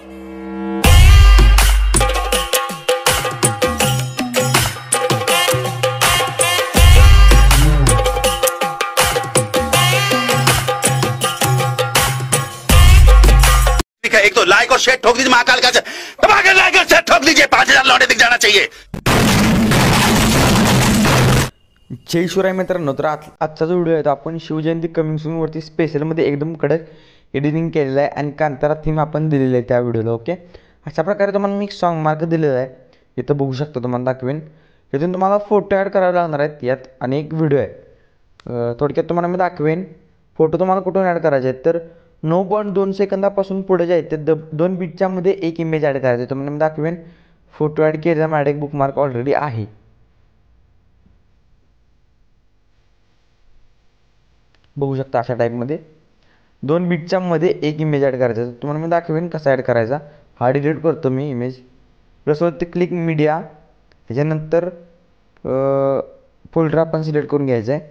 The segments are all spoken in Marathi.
एक तो लाइक और शेयर ठोक दीजिए, महाकाल का दबाकर लाइक और शेयर ठोक दीजिए, 5000 लौटे दिख जाना चाहिए। जय शिवराय मित्रांनो, तर आजचा जो व्हिडिओ आहे तो आपण शिवजयंती कमिंग सून वरती स्पेशलमध्ये एकदम कडक एडिटिंग केलेलं आहे आणि कांतारा थीम आपण दिलेलं आहे त्या व्हिडिओला. ओके, अशा प्रकारे तुम्हाला मी सॉन्ग मार्क दिलेला आहे, इथं बघू शकता, तुम्हाला दाखवेन. इथून तुम्हाला फोटो ॲड करावे लागणार आहेत. यात अनेक व्हिडिओ आहे, थोडक्यात तुम्हाला मी दाखवेन. फोटो तुम्हाला कुठून ॲड करायचे आहेत तर 9.2 सेकंदापासून पुढे जे आहेत ते 2 बीटच्या मध्ये एक इमेज ॲड करायचे. तुम्हाला मी दाखवेन. फोटो ॲड केलेला माझ्या एक बुकमार्क ऑलरेडी आहे. बघू शकता अशा टाईपमध्ये 2 बीटच्या मध्ये एक इमेज ॲड करायचा. तुम्हाला मी दाखवेन कसा ॲड करायचा. हा डिलीट करतो मी इमेज. प्लसवरती क्लिक मीडिया, त्याच्यानंतर फोल्डर आपण सिलेक्ट करून घ्यायचा आहे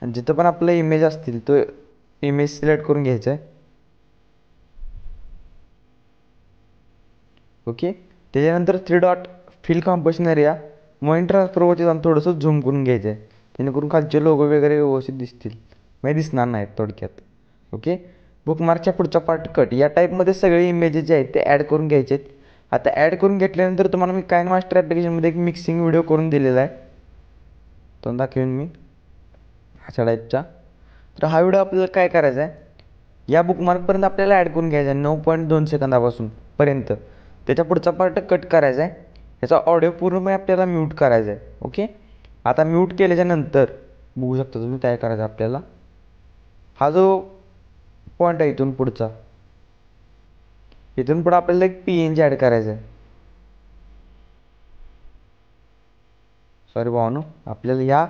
आणि जिथं पण आपलं इमेज असतील तो इमेज सिलेक्ट करून घ्यायचा आहे. ओके, त्याच्यानंतर 3 डॉट फिल कॉम्पोजिशन एरिया मोइन ट्रान्सफरवरती जाऊन थोडंसं झूम करून घ्यायचं आहे, जेणेकरून खालचे लोगो वगैरे व्यवस्थित दिसतील, म्हणजे दिसणार नाहीत थोडक्यात. ओके, बुकमार्कच्या पुढचा पार्ट कट. या टाईपमध्ये सगळे इमेजेस जे आहेत ते ॲड करून घ्यायचे आहेत. आता ॲड करून घेतल्यानंतर तुम्हाला मी काइनमास्टर ॲप्लिकेशनमध्ये एक मिक्सिंग व्हिडिओ करून दिलेला आहे, तो दाखवेन मी अशा टाईपचा. तर हा व्हिडिओ आपल्याला काय करायचा आहे, या बुकमार्कपर्यंत आपल्याला ॲड करून घ्यायचा आहे 9.2 सेकंदापासून पर्यंत. त्याच्या पुढचा पार्ट कट करायचा आहे. याचा ऑडिओ पूर्णपणे आपल्याला म्यूट करायचा आहे. ओके, आता म्यूट केल्याच्यानंतर बघू शकता तुम्ही काय करायचं आपल्याला. हा जो पॉईंट आहे इथून पुढचा, इथून पुढे आपल्याला एक PNG ॲड करायचा आहे. सॉरी भावानो, आपल्याला ह्या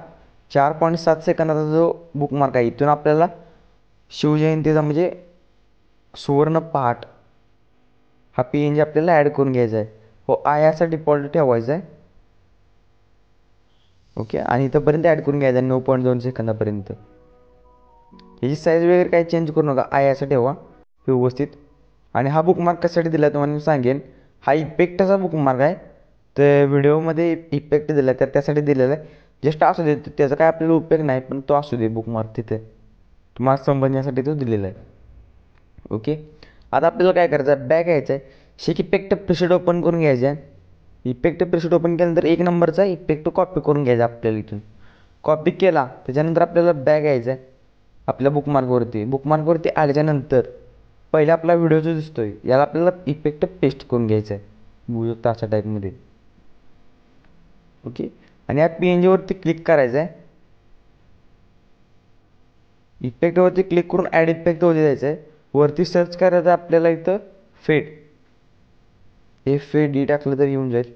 4.7 सेकंदाचा जो बुकमार्क आहे इथून आपल्याला शिवजयंतीचा म्हणजे सुवर्ण पहाट हा PNG आपल्याला ॲड करून घ्यायचा आहे. हो, याचा डिफॉल्ट ठेवायचा आहे. ओके, आणि इथंपर्यंत ॲड करून घ्यायचा आहे 9.2 सेकंदापर्यंत. ह्याची साईज वगैरे काही चेंज करू नका, याचा ठेवा व्यवस्थित. आणि हा बुकमार्क कशासाठी दिला तुम्हाला मी सांगेन. हा इफेक्टचा बुकमार्क आहे, तर व्हिडिओमध्ये इफेक्ट दिला तर त्यासाठी दिलेला आहे. जस्ट असू दे, त्याचा काय आपल्याला उपयोग नाही, पण तो असू दे बुकमार्क तिथे तुम्हाला समजण्यासाठी तो दिलेला आहे. ओके, आता आपल्याला काय करायचं आहे, बॅक यायचं आहे. शेक इफेक्ट प्रिसेट ओपन करून घ्यायचा आहे. इफेक्ट प्रिसेट ओपन केल्यानंतर 1 नंबरचा इफेक्ट कॉपी करून घ्यायचा आपल्याला. इथून कॉपी केला त्याच्यानंतर आपल्याला बॅक यायचं आहे आपल्या बुकमार्कवरती आल्याच्यानंतर पहिला आपला व्हिडिओ जो दिसतोय याला आपल्याला इफेक्ट पेस्ट करून घ्यायचा आहे. बघू शकता अशा टाईपमध्ये. ओके, आणि या PNGवरती क्लिक करायचं आहे. इफेक्टवरती क्लिक करून ॲड इफेक्टवरती जायचं आहे. वरती सर्च करायचं आपल्याला इथं फेड. हे फेड टाकलं तर येऊन जाईल.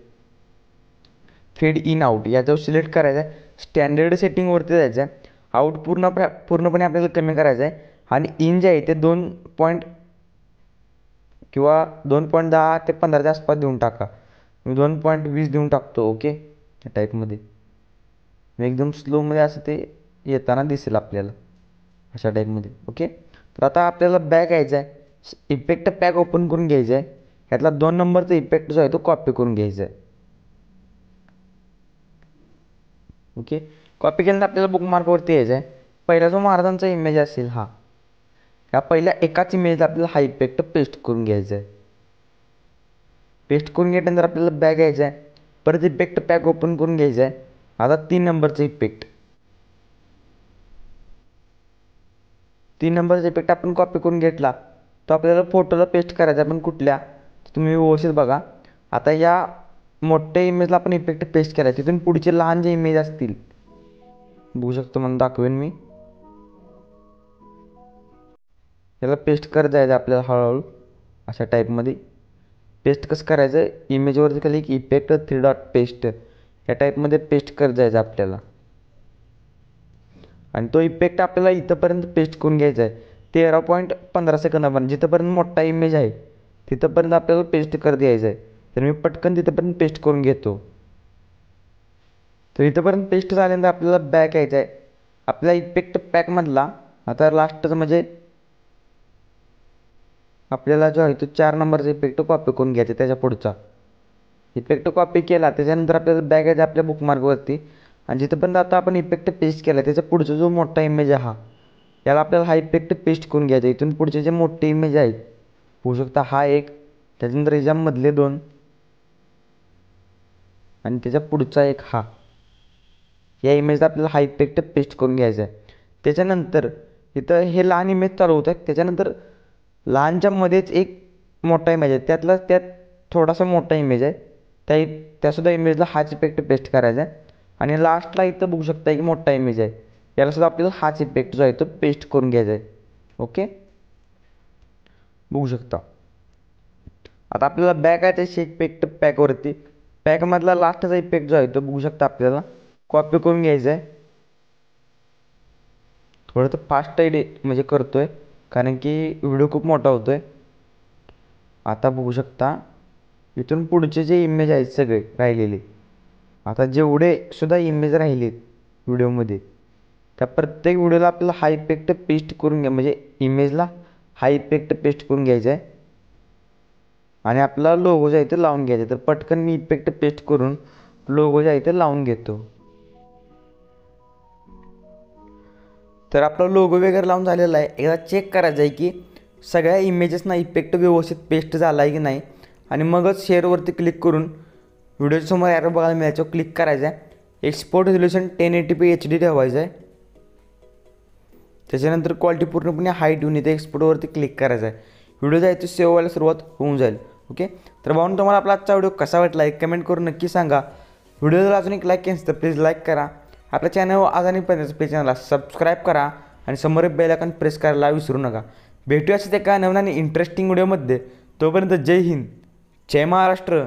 फेड इन आउट याच्यावर सिलेक्ट करायचं आहे. स्टँडर्ड सेटिंगवरती जायचं आहे. आउट पूर्णपणे आपल्याला कमी करायचं आहे. आणि इन जे आहे ते 2 पॉईंट किंवा 2.10 ते 15च्या आसपास देऊन टाका. मी 2.20 देऊन टाकतो. ओके, या टाईपमध्ये एकदम स्लोमध्ये असं ते येताना दिसेल आपल्याला अशा टाईपमध्ये. ओके, तर आता आपल्याला बॅक यायचं आहे. इफेक्ट पॅक ओपन करून घ्यायचं आहे. ह्यातला 2 नंबरचा इफेक्ट जो आहे तो कॉपी करून घ्यायचा आहे. ओके, कॉपी केल्यानंतर आपल्याला बुकमार्कवरती यायचं आहे. पहिला जो महाराजांचा इमेज असेल ह्या पहिल्या एकाच इमेजला आपल्याला हा इफेक्ट पेस्ट करून घ्यायचा आहे. पेस्ट करून घेतल्यानंतर आपल्याला बॅक यायचं आहे. परत इफेक्ट पॅक ओपन करून घ्यायचं आहे. आता 3 नंबरचा इफेक्ट, 3 नंबरचा इफेक्ट आपण कॉपी करून घेतला तो आपल्याला फोटोला पेस्ट करायचा. पण कुठल्या तुम्ही व्यवस्थित बघा. आता या मोठ्या इमेजला आपण इफेक्ट पेस्ट करायचे. तिथून पुढचे लहान जे इमेज असतील बघू शकतो, मला दाखवेन मी. याला पेस्ट करत जायचं आपल्याला हळूहळू अशा टाईपमध्ये. पेस्ट कसं करायचं, इमेजवरती खाली एक इफेक्ट 3 डॉट पेस्ट या टाईपमध्ये पेस्ट करत जायचं आपल्याला. आणि तो इफेक्ट आपल्याला इथंपर्यंत पेस्ट करून घ्यायचा आहे 13.15 सेकंदापर्यंत. जिथंपर्यंत मोठा इमेज आहे तिथंपर्यंत आपल्याला पेस्ट करत यायचं आहे. तर मी पटकन तिथंपर्यंत पेस्ट करून घेतो. तर इथंपर्यंत पेस्ट झाल्यानंतर आपल्याला बॅक यायचं आहे. आपल्या इफेक्ट पॅकमधला आता लास्टचं म्हणजे आपल्याला जो आहे तो 4 नंबरचा इफेक्ट कॉपी करून घ्यायचा त्याच्या पुढचा इफेक्ट कॉपी केला त्याच्यानंतर आपल्याला बॅग आहे आपल्या बुकमार्कवरती आणि जिथं पण आता आपण इफेक्ट पेस्ट केला त्याचा पुढचा जो मोठा इमेज आहे हा याला आपल्याला हा इफेक्ट पेस्ट करून घ्यायचा इथून पुढचे जे मोठे इमेज आहेत होऊ शकता हा एक त्याच्यानंतर याच्यामधले 2 आणि त्याच्या पुढचा एक हा या इमेजला आपल्याला हा इफेक्ट पेस्ट करून घ्यायचा आहे त्याच्यानंतर इथं हे लहान इमेज चालू होत आहे त्याच्यानंतर लहानच्या मध्येच एक मोठा इमेज आहे त्यात थोडासा मोठा इमेज आहे त्यासुद्धा इमेजला हाच इफेक्ट पेस्ट करायचा आहे आणि लास्टला इथं बघू शकता की मोठा इमेज आहे यालासुद्धा आपल्याला हाच इफेक्ट जो आहे तो पेस्ट करून घ्यायचा आहे ओके बघू शकता आता आपल्याला बॅक आहे त्याची इफेक्ट पॅकवरती पॅकमधला लास्टचा इफेक्ट जो आहे तो बघू शकता आपल्याला कॉपी करून घ्यायचा आहे थोडं तर फास्ट म्हणजे करतो आहे कारण की व्हिडिओ खूप मोठा होतो आहे आता बघू शकता इथून पुढचे जे इमेज आहेत सगळे राहिलेले आता जेवढे सुद्धा इमेज राहिलेत व्हिडिओमध्ये त्या प्रत्येक व्हिडिओला आपल्याला हा इफेक्ट पेस्ट करून घ्या म्हणजे इमेजला हा इफेक्ट पेस्ट करून घ्यायचा आहे आणि आपला लोगो जो आहे ते लावून घ्यायचा तर पटकन मी इफेक्ट पेस्ट करून लोगो जो आहे ते लावून घेतो तर आपला लोगो वगैरे लावून झालेला आहे एकदा चेक करायचं आहे की सगळ्या इमेजेसना इफेक्ट व्यवस्थित पेस्ट झाला आहे की नाही आणि मगच शेअरवरती क्लिक करून व्हिडिओच्या समोर ॲरो बघायला मिळायचं क्लिक करायचं आहे एक्सपोर्ट रिझोल्यूशन 1080p HD ठेवायचं आहे त्याच्यानंतर क्वालिटी पूर्णपणे हाय ठेवून इथे एक्सपोर्टवरती क्लिक करायचं आहे व्हिडिओ जो आहे तो सेव्ह व्हायला सुरुवात होऊन जाईल ओके तर भाऊन तुम्हाला आपला आजचा व्हिडिओ कसा वाटला एक कमेंट करून नक्की सांगा व्हिडिओ जर अजून एक लाईक केलं तर प्लीज लाईक करा आपल्या चॅनलवर आज आणि प्लीज चॅनलला सबस्क्राईब करा आणि समोर बेल आयकॉन प्रेस करायला विसरू नका भेटूया असेच एका नवीन आणि इंटरेस्टिंग व्हिडिओमध्ये तोपर्यंत जय हिंद जय महाराष्ट्र